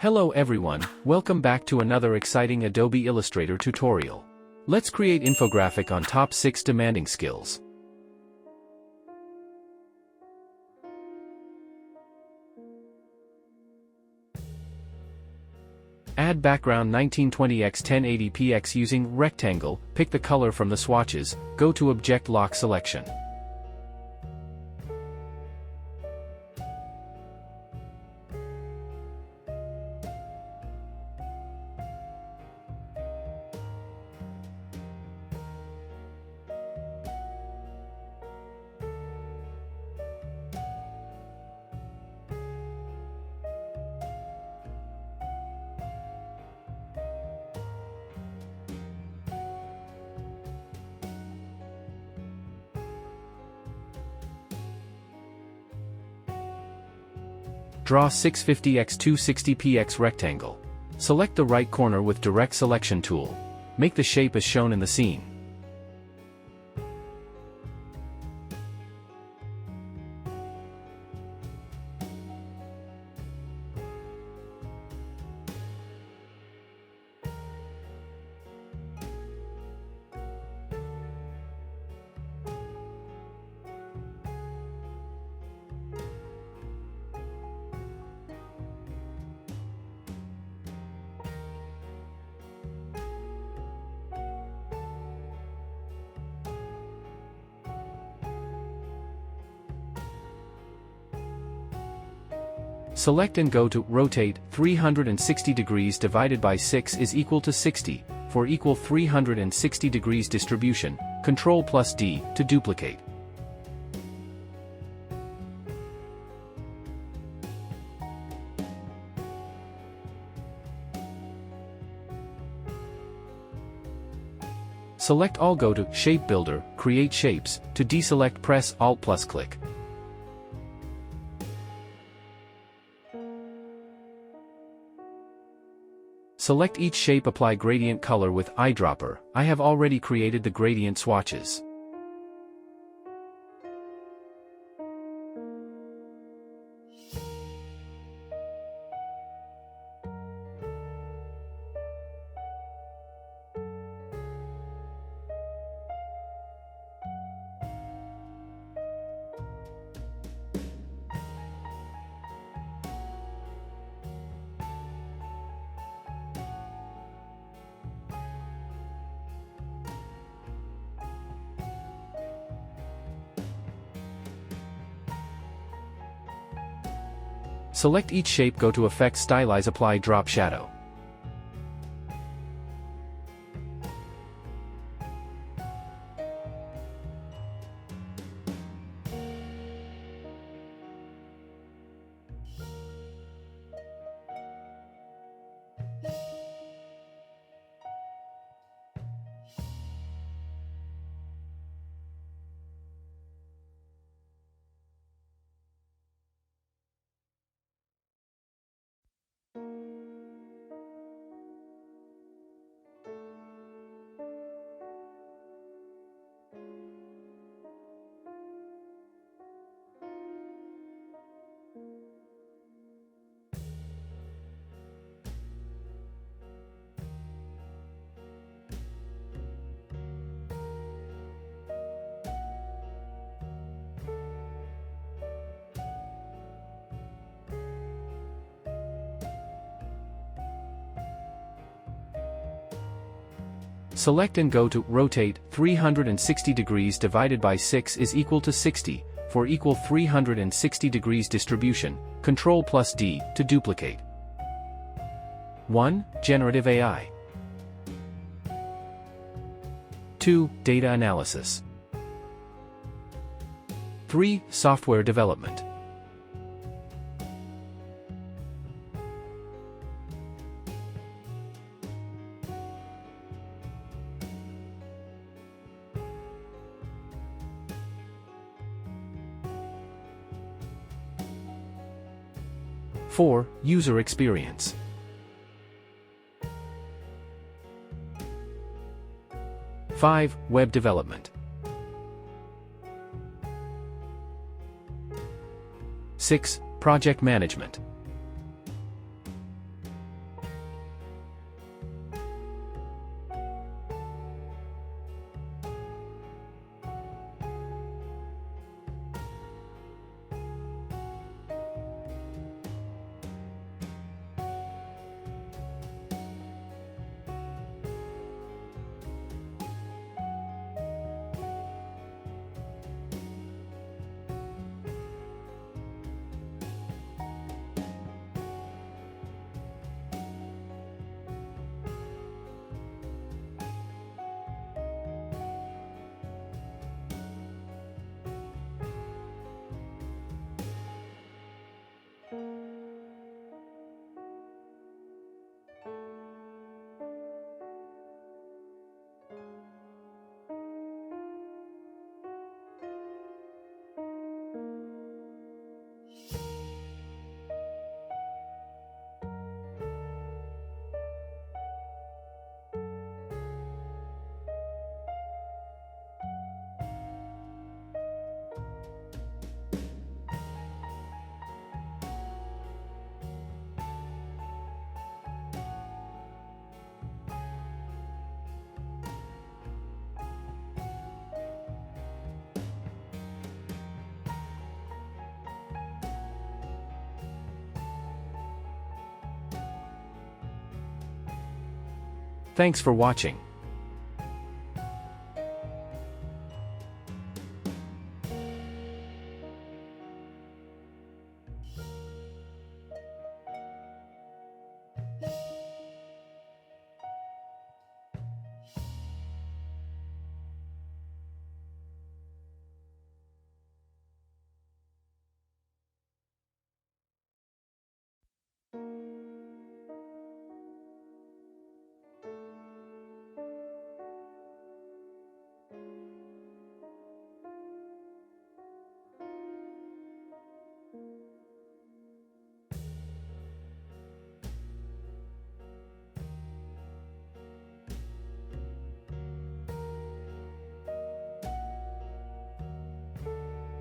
Hello everyone, welcome back to another exciting Adobe Illustrator tutorial. Let's create infographic on top 6 demanding skills. Add background 1920 x 1080 px using rectangle, pick the color from the swatches, go to Object Lock Selection. Draw 650 x 260 px rectangle. Select the right corner with Direct Selection tool. Make the shape as shown in the scene. Select and go to Rotate 360 degrees divided by 6 is equal to 60, for equal 360 degrees distribution, Ctrl+D to duplicate. Select all, go to Shape Builder, Create Shapes, to deselect press Alt+click. Select each shape, apply gradient color with eyedropper. I have already created the gradient swatches. Select each shape, go to Effect, Stylize, apply drop shadow. Select and go to Rotate 360 degrees divided by 6 is equal to 60, for equal 360 degrees distribution, Ctrl+D to duplicate. 1. Generative AI. 2. Data analysis. 3. Software development. 4. User experience. 5. Web development. 6. Project management. Thanks for watching.